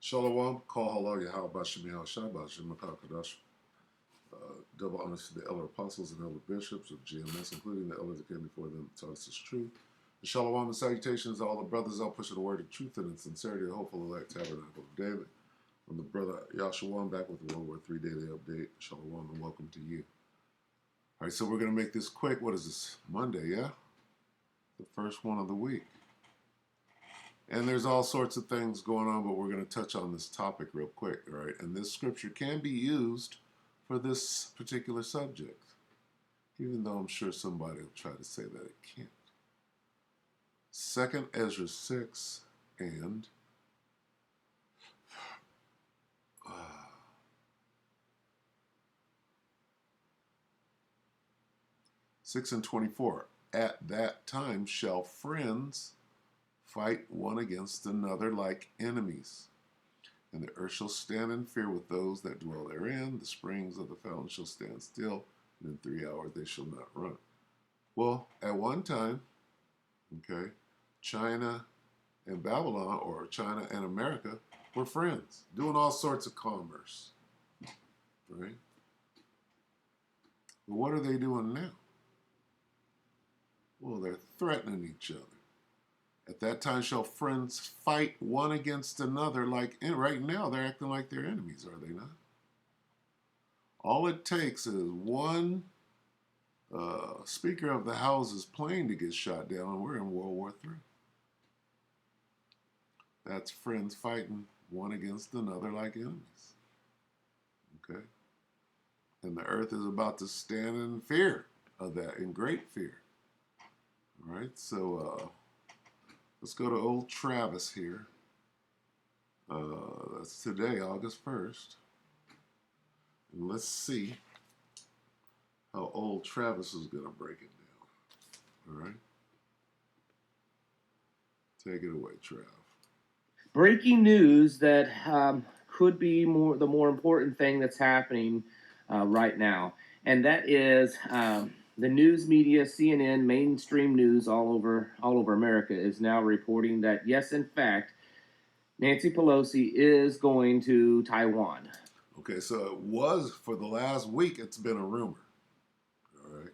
Shalom, Kol Halal Yahweh Shemiyah Shabbat Shemakah Kadash. Double honors to the elder apostles and elder bishops of GMS, including the elders that came before them to tell us this truth. And shalom and salutations to all the brothers out pushing the word of truth and in sincerity, the hopeful elect tabernacle of David. I'm the brother Yahshua. I'm back with the WW3 Daily update. Shalom and welcome to you. All right, so we're going to make this quick. What is this? Monday, yeah? The first one of the week. And there's all sorts of things going on, but we're going to touch on this topic real quick, all right? And this scripture can be used for this particular subject, even though I'm sure somebody will try to say that it can't. 2nd Ezra 6 and 6 and 24. At that time shall friends fight one against another like enemies. And the earth shall stand in fear with those that dwell therein. The springs of the fountain shall stand still, and in 3 hours they shall not run. Well, at one time, okay, China and Babylon, or China and America, were friends, doing all sorts of commerce, right? But what are they doing now? Well, they're threatening each other. At that time shall friends fight one against another like, and right now they're acting like they're enemies, are they not? All it takes is one Speaker of the House's plane to get shot down, and we're in World War III. That's friends fighting one against another like enemies. Okay? And the earth is about to stand in fear of that, in great fear. All right, so let's go to old Travis here. That's today, August 1st. And let's see how old Travis is going to break it down. All right? Take it away, Trav. Breaking news that could be the more important thing that's happening right now, and that is the news media, CNN, mainstream news all over America is now reporting that yes, in fact, Nancy Pelosi is going to Taiwan. Okay, so it was for the last week. It's been a rumor, all right,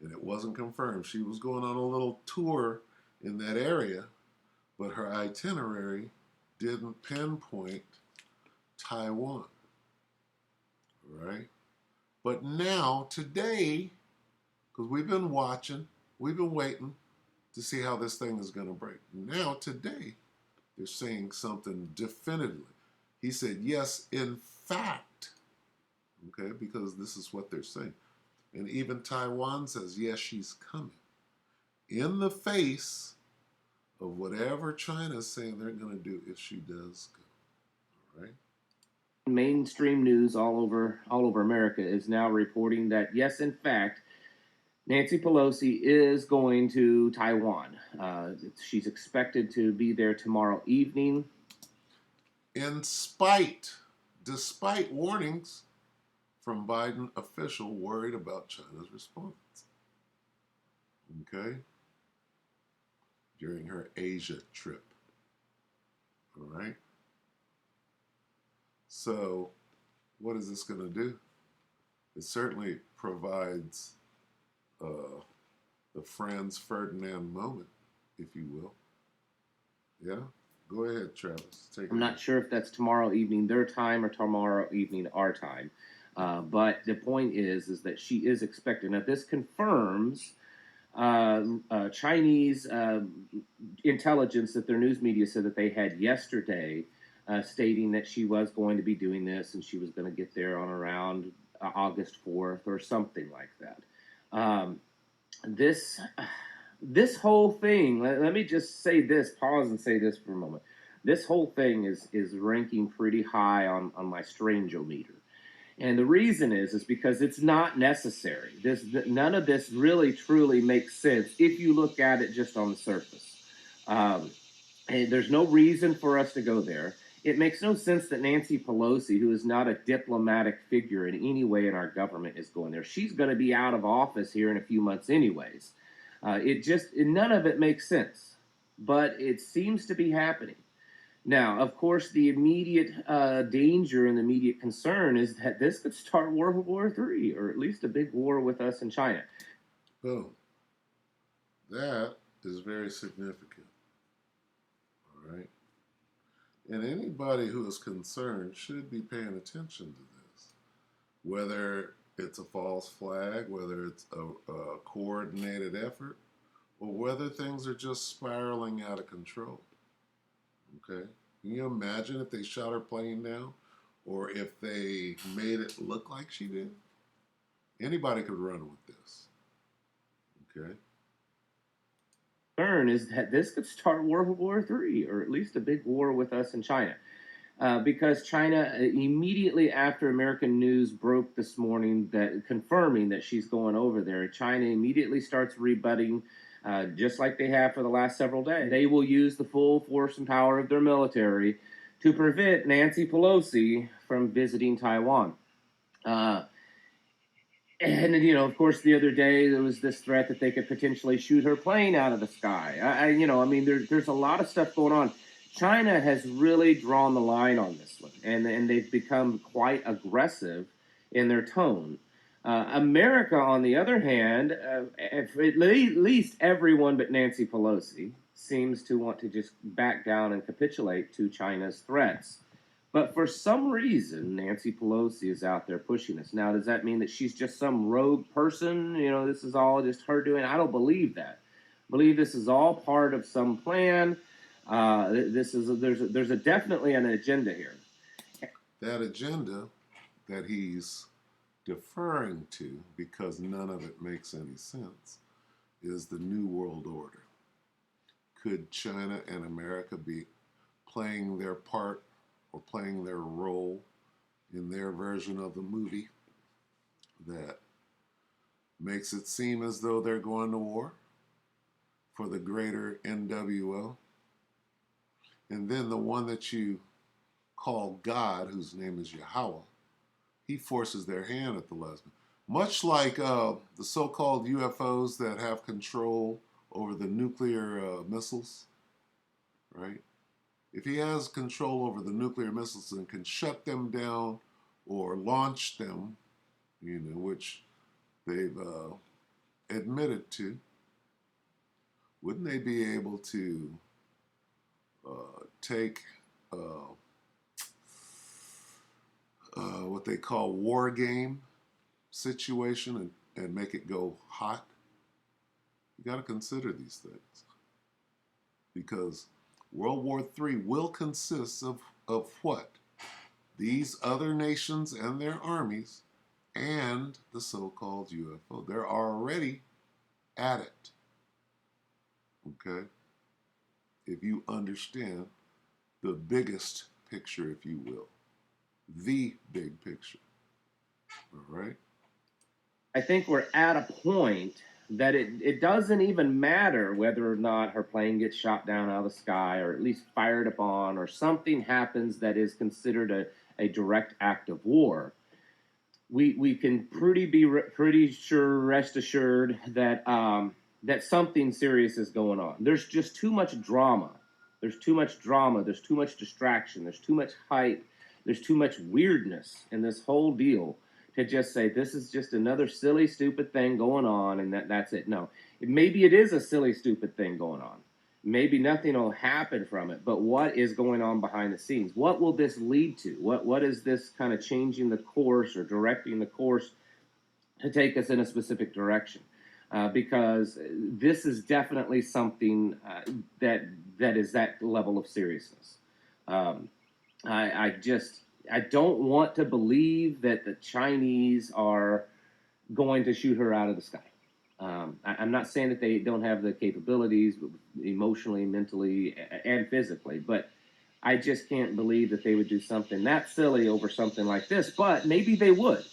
and it wasn't confirmed. She was going on a little tour in that area, but her itinerary didn't pinpoint Taiwan, right? But now, today, because we've been watching, we've been waiting to see how this thing is going to break. Now, today, they're saying something definitively. He said, yes, in fact, okay, because this is what they're saying. And even Taiwan says, yes, she's coming. In the face of whatever China is saying they're going to do if she does go. All right? Mainstream news all over America is now reporting that yes, in fact, Nancy Pelosi is going to Taiwan. She's expected to be there tomorrow evening. Despite warnings from Biden official worried about China's response. Okay? During her Asia trip. All right? So, what is this going to do? It certainly provides the Franz Ferdinand moment, if you will. Yeah? Go ahead, Travis. I'm not sure if that's tomorrow evening their time or tomorrow evening our time. But the point is that she is expected. Now, this confirms Chinese intelligence that their news media said that they had yesterday, stating that she was going to be doing this and she was going to get there on around August 4th or something like that. This whole thing, let me just say this, pause and say this for a moment. This whole thing is ranking pretty high on my strange-o-meter. And the reason is because it's not necessary. None of this really truly makes sense if you look at it just on the surface. And there's no reason for us to go there. It makes no sense that Nancy Pelosi, who is not a diplomatic figure in any way in our government, is going there. She's going to be out of office here in a few months anyways. None of it makes sense, but it seems to be happening. Now, of course, the immediate danger and the immediate concern is that this could start World War III, or at least a big war with us and China. Boom. That is very significant. All right. And anybody who is concerned should be paying attention to this. Whether it's a false flag, whether it's a coordinated effort, or whether things are just spiraling out of control. Okay? Can you imagine if they shot her plane down or if they made it look like she did? Anybody could run with this. Okay? Concern is that this could start World War III, or at least a big war with us and China. Because China, immediately after American news broke this morning that confirming that she's going over there, China immediately starts rebutting, just like they have for the last several days. They will use the full force and power of their military to prevent Nancy Pelosi from visiting Taiwan. Uh, and of course, the other day there was this threat that they could potentially shoot her plane out of the sky. I mean, there's a lot of stuff going on. China has really drawn the line on this one, and they've become quite aggressive in their tone. America, on the other hand, at least everyone but Nancy Pelosi seems to want to just back down and capitulate to China's threats. But for some reason, Nancy Pelosi is out there pushing us. Now, does that mean that she's just some rogue person? This is all just her doing? I don't believe that. I believe this is all part of some plan. There's definitely an agenda here. That agenda that he's deferring to, because none of it makes any sense, is the New World Order. Could China and America be playing their part or playing their role in their version of the movie that makes it seem as though they're going to war for the greater NWO? And then the one that you call God, whose name is Yahweh, he forces their hand at the last minute. Much like the so-called UFOs that have control over the nuclear missiles, right? If he has control over the nuclear missiles and can shut them down or launch them, which they've admitted to, wouldn't they be able to take what they call war game situation and make it go hot? You got to consider these things, because World War III will consist of what? These other nations and their armies and the so-called UFO. They're already at it. Okay? If you understand the biggest picture, if you will. The big picture. All right? I think we're at a point that it doesn't even matter whether or not her plane gets shot down out of the sky or at least fired upon or something happens that is considered a direct act of war. We can pretty sure, rest assured that that something serious is going on. There's just too much drama. There's too much drama. There's too much distraction. There's too much hype. There's too much weirdness in this whole deal to just say this is just another silly, stupid thing going on and that's it. No, maybe it is a silly, stupid thing going on. Maybe nothing will happen from it, but what is going on behind the scenes? What will this lead to? What is this kind of changing the course or directing the course to take us in a specific direction? Because this is definitely something that is that level of seriousness. I don't want to believe that the Chinese are going to shoot her out of the sky. I'm not saying that they don't have the capabilities emotionally, mentally, and physically, but I just can't believe that they would do something that silly over something like this. But maybe they would.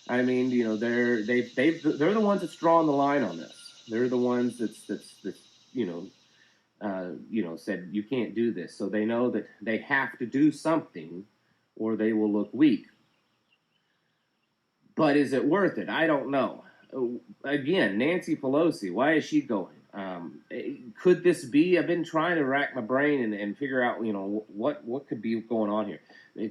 I mean, they're the ones that's drawing the line on this. They're the ones that's said you can't do this. So they know that they have to do something, or they will look weak. But is it worth it? I don't know. Again, Nancy Pelosi, why is she going? Could this be? I've been trying to rack my brain and figure out, what could be going on here.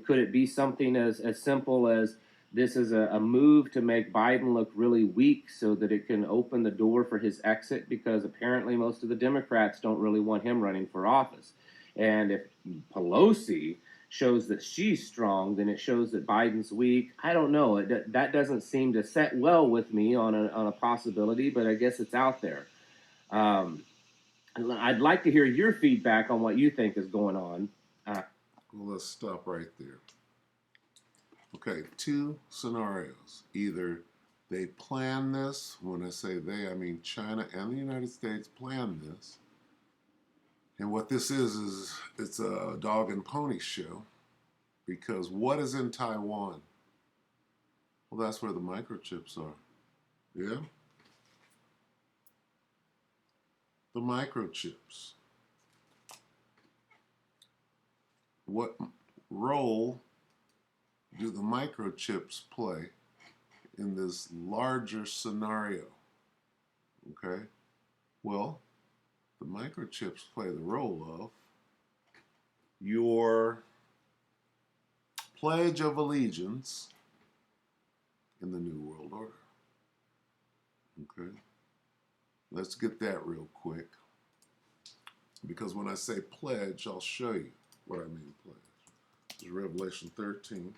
Could it be something as simple as this is a move to make Biden look really weak so that it can open the door for his exit? Because apparently most of the Democrats don't really want him running for office. And if Pelosi shows that she's strong, then it shows that Biden's weak. I don't know. That doesn't seem to set well with me on a possibility, but I guess it's out there. Um, I'd like to hear your feedback on what you think is going on. Well, let's stop right there. Okay, two scenarios. Either they plan this, when I say they, I mean China and the United States plan this. And what this is it's a dog and pony show, because what is in Taiwan? Well, that's where the microchips are. Yeah? The microchips. What role do the microchips play in this larger scenario? Okay? Well, the microchips play the role of your Pledge of Allegiance in the New World Order. Okay? Let's get that real quick. Because when I say pledge, I'll show you what I mean pledge. This is Revelation 13.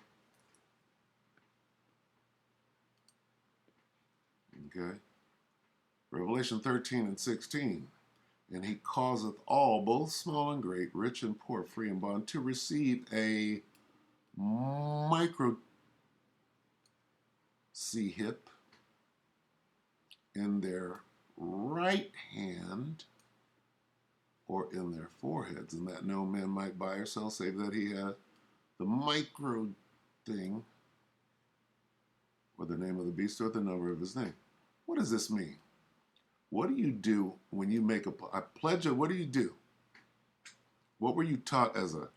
Okay? Revelation 13 and 16. And he causeth all, both small and great, rich and poor, free and bond, to receive a microchip in their right hand or in their foreheads, and that no man might buy or sell save that he had the micro thing, or the name of the beast, or the number of his name. What does this mean? What do you do when you make a pledge? What do you do? What were you taught as a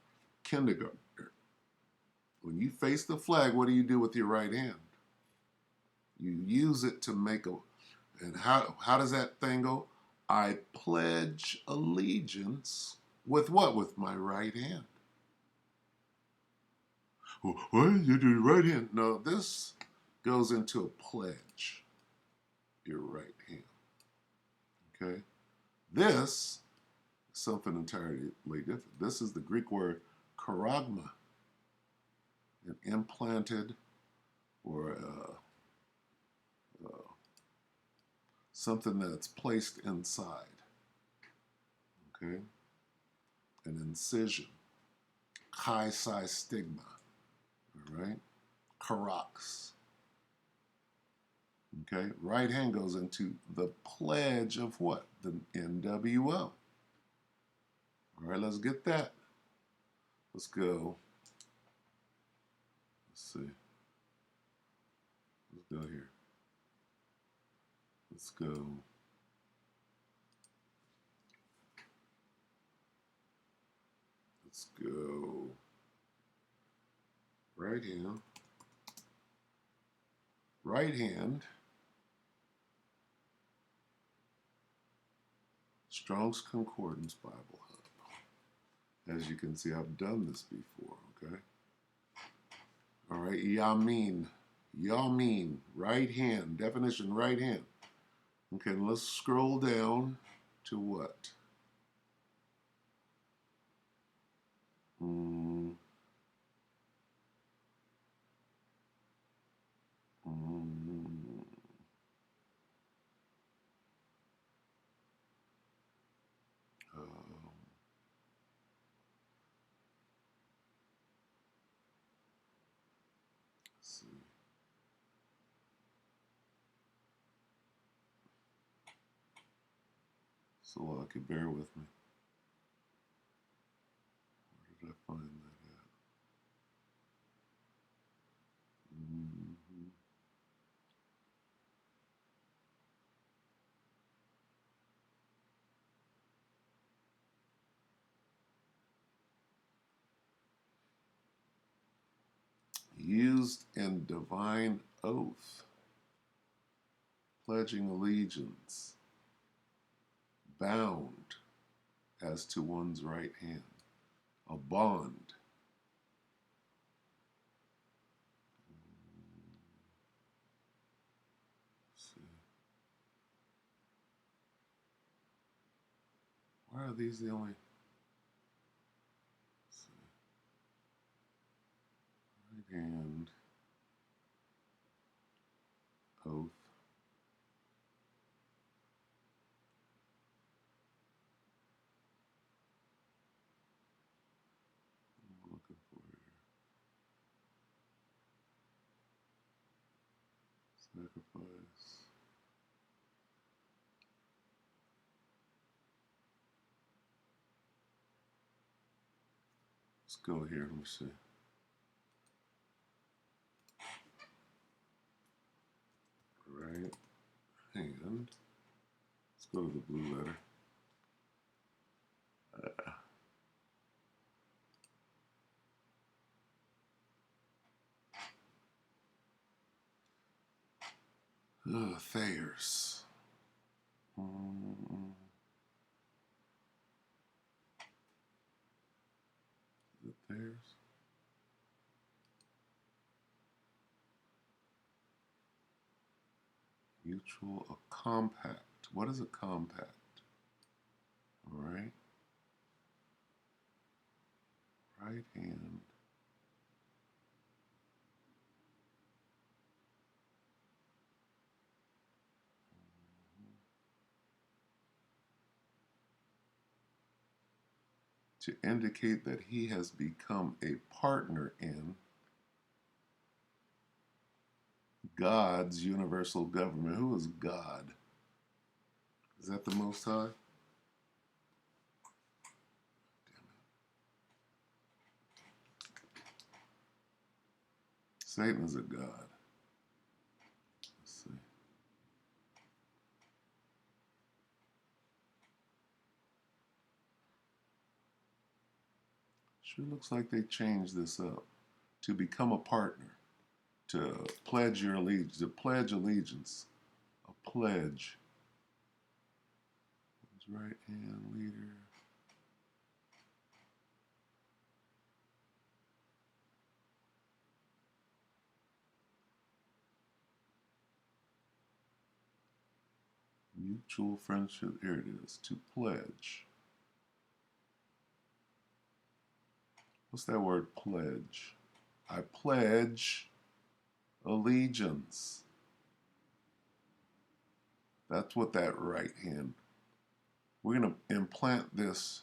kindergartner? When you face the flag, what do you do with your right hand? You use it to make a, and how does that thing go? I pledge allegiance with what? With my right hand. Well, you do your right hand. No, this goes into a pledge. Your right hand. Okay? This is something entirely different. This is the Greek word charagma, an implanted or something that's placed inside. Okay? An incision. Chi-si stigma. All right? Charax. Okay? Right hand goes into the pledge of what? The NWO. All right, let's get that. Let's go. Let's see. Let's go here. Let's go. Let's go. Right hand. Right hand. Strong's Concordance Bible Hub. As you can see, I've done this before, okay? All right, Yamin. Yamin, right hand. Definition, right hand. Okay, let's scroll down to what? Mm, mm, um, let's see. So lucky, bear with me. Where did I find that at? Mm-hmm. Used in divine oath, pledging allegiance, bound as to one's right hand. A bond. Let's see. Why are these the only? Let's see. Right hand. Oath. I'm looking for it here. Sacrifice. Let's go here. Let me see. Right hand. Let's go to the blue letter. Thayers. Is it Thayers? Mutual, a compact. What is a compact? All right. Right hand. To indicate that he has become a partner in God's universal government. Who is God? Is that the Most High? Satan is a god. Let's see. Sure looks like they changed this up. To become a partner. To pledge your allegiance. To pledge allegiance. A pledge. Right hand leader. Mutual friendship. Here it is. To pledge. What's that word, pledge? I pledge allegiance. That's what that right hand. We're going to implant this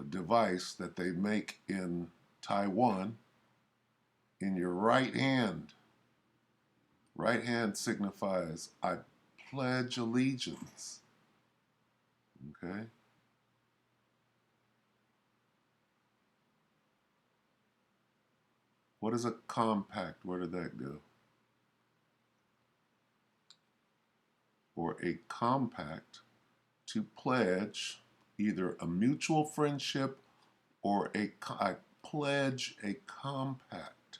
device that they make in Taiwan in your right hand. Right hand signifies I pledge allegiance. Okay? What is a compact? Where did that go? Or a compact, to pledge either a mutual friendship or I pledge a compact.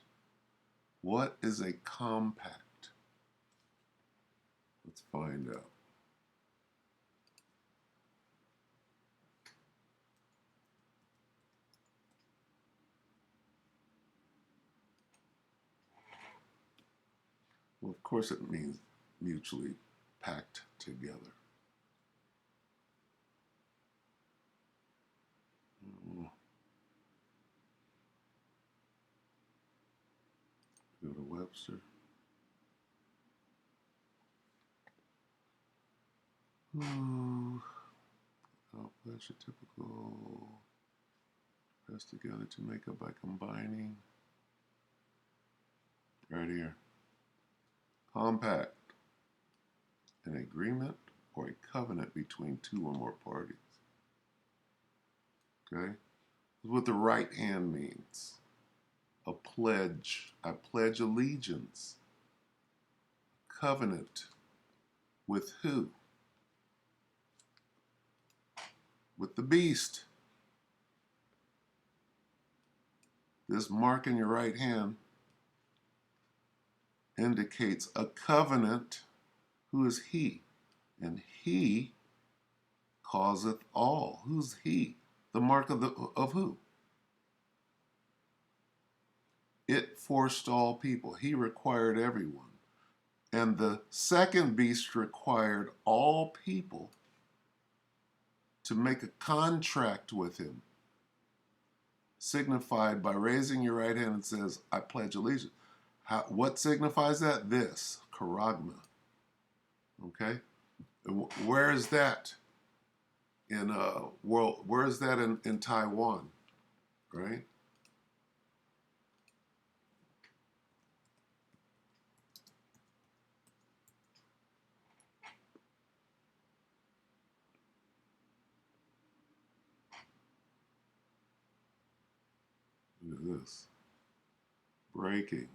What is a compact? Let's find out. Well, of course it means mutually packed together. Go to Webster. Ooh. I'll pledge a typical press together to make up by combining. Right here. Compact. An agreement or a covenant between two or more parties. Okay? That's what the right hand means. A pledge. I pledge allegiance. Covenant. With who? With the beast. This mark in your right hand indicates a covenant. Who is he? And he causeth all. Who's he? The mark of who? It forced all people. He required everyone. And the second beast required all people to make a contract with him, signified by raising your right hand and says, I pledge allegiance. What signifies that? This, charagma. Okay? Where is that in where is that in Taiwan? Right? Look at this. Breaking.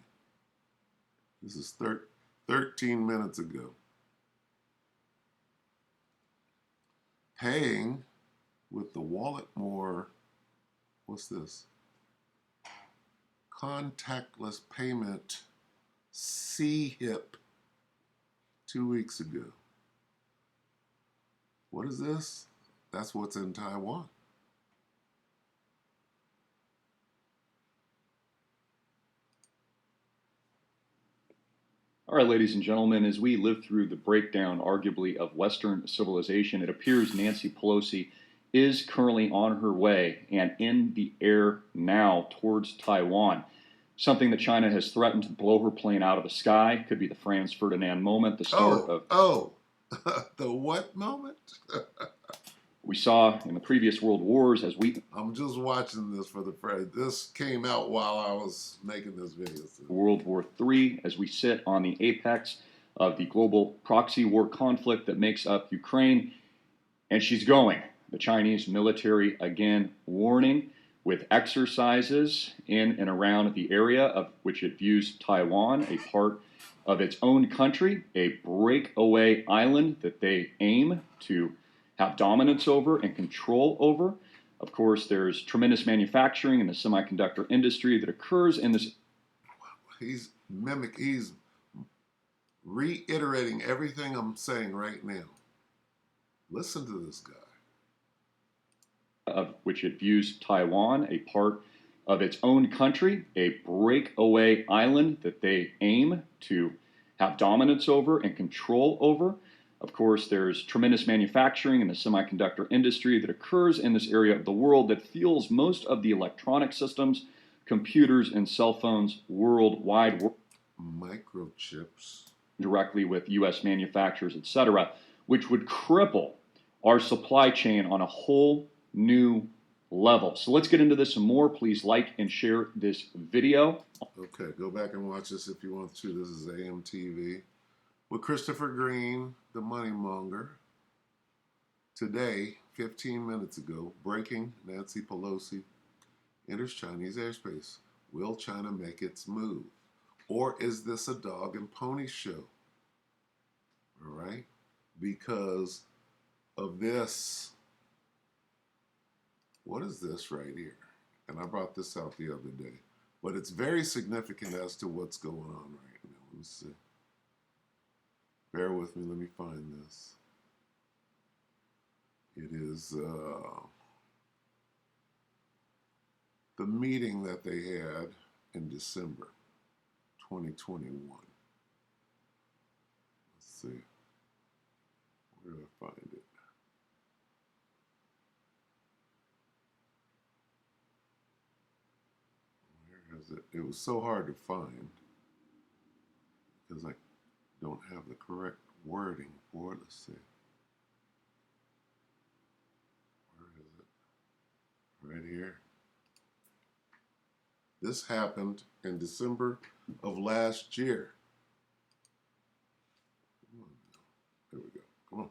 This is 13 minutes ago. Paying with the wallet more, what's this? Contactless payment C-HIP 2 weeks ago. What is this? That's what's in Taiwan. All right, ladies and gentlemen, as we live through the breakdown, arguably, of Western civilization, it appears Nancy Pelosi is currently on her way and in the air now towards Taiwan. Something that China has threatened to blow her plane out of the sky. Could be the Franz Ferdinand moment, the start of... The what moment? We saw in the previous world wars as we... I'm just watching this for the phrase. This came out while I was making this video. World War III, as we sit on the apex of the global proxy war conflict that makes up Ukraine. And she's going. The Chinese military, again, warning with exercises in and around the area of which it views Taiwan, a part of its own country, a breakaway island that they aim to have dominance over and control over. Of course, there's tremendous manufacturing in the semiconductor industry that occurs in this. He's reiterating everything I'm saying right now. Listen to this guy. Of which it views Taiwan, a part of its own country, a breakaway island that they aim to have dominance over and control over. Of course, there's tremendous manufacturing in the semiconductor industry that occurs in this area of the world that fuels most of the electronic systems, computers, and cell phones worldwide. Microchips. Directly with U.S. manufacturers, etc., which would cripple our supply chain on a whole new level. So let's get into this some more. Please like and share this video. Okay, go back and watch this if you want to. This is AMTV with Christopher Green, the money monger. Today, 15 minutes ago, breaking: Nancy Pelosi enters Chinese airspace. Will China make its move? Or is this a dog and pony show? All right? Because of this. What is this right here? And I brought this out the other day. But it's very significant as to what's going on right now. Let me see. Bear with me. Let me find this. It is the meeting that they had in December 2021. Let's see. Where do I find it? It was so hard to find because I don't have the correct wording for it. Let's see. Where is it? Right here. This happened in December of last year. Come on now. There we go. Come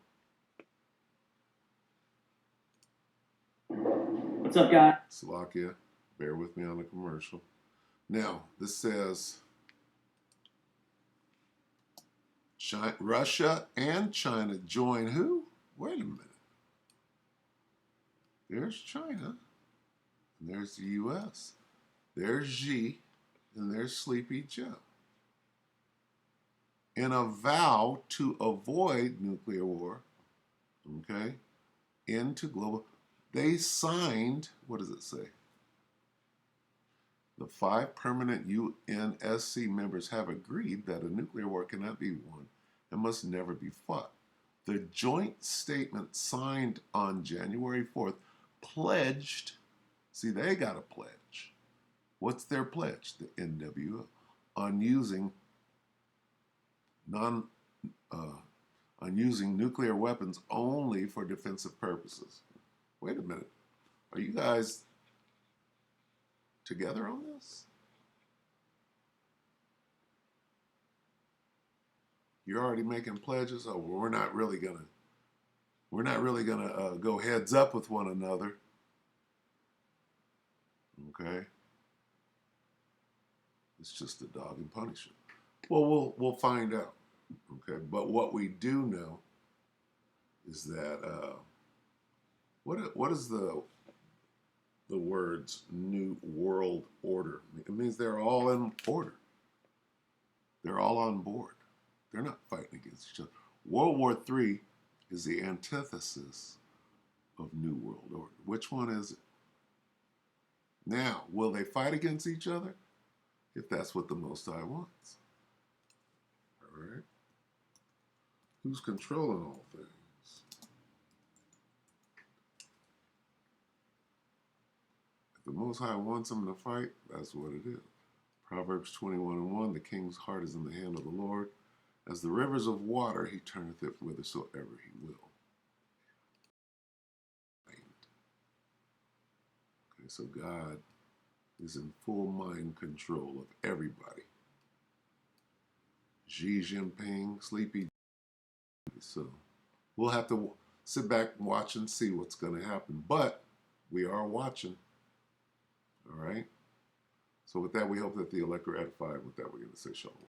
on. What's up, guys? Slovakia. Bear with me on the commercial. Now, this says Russia and China join who? Wait a minute. There's China, and there's the U.S. There's Xi, and there's Sleepy Joe. In a vow to avoid nuclear war, okay, into global. They signed, what does it say? The 5 permanent UNSC members have agreed that a nuclear war cannot be won and must never be fought. The joint statement signed on January 4th pledged, see, they got a pledge. What's their pledge? The NWO, on using nuclear weapons only for defensive purposes. Wait a minute. Are you guys together on this? You're already making pledges. Oh, well, we're not really gonna go heads up with one another. Okay. It's just a dog and pony show. Well, we'll find out. Okay. But what we do know is that what is the words New World Order? It means they're all in order. They're all on board. They're not fighting against each other. World War III is the antithesis of New World Order. Which one is it? Now, will they fight against each other? If that's what the Most High wants. All right? Who's controlling all things? If the Most High wants them to fight, that's what it is. Proverbs 21:1, the king's heart is in the hand of the Lord. As the rivers of water, he turneth it whithersoever he will. Okay, so God is in full mind control of everybody. Xi Jinping, Sleepy. So we'll have to sit back and watch and see what's going to happen. But we are watching. All right? So with that, we hope that the elect are edified. With that, we're going to say shalom.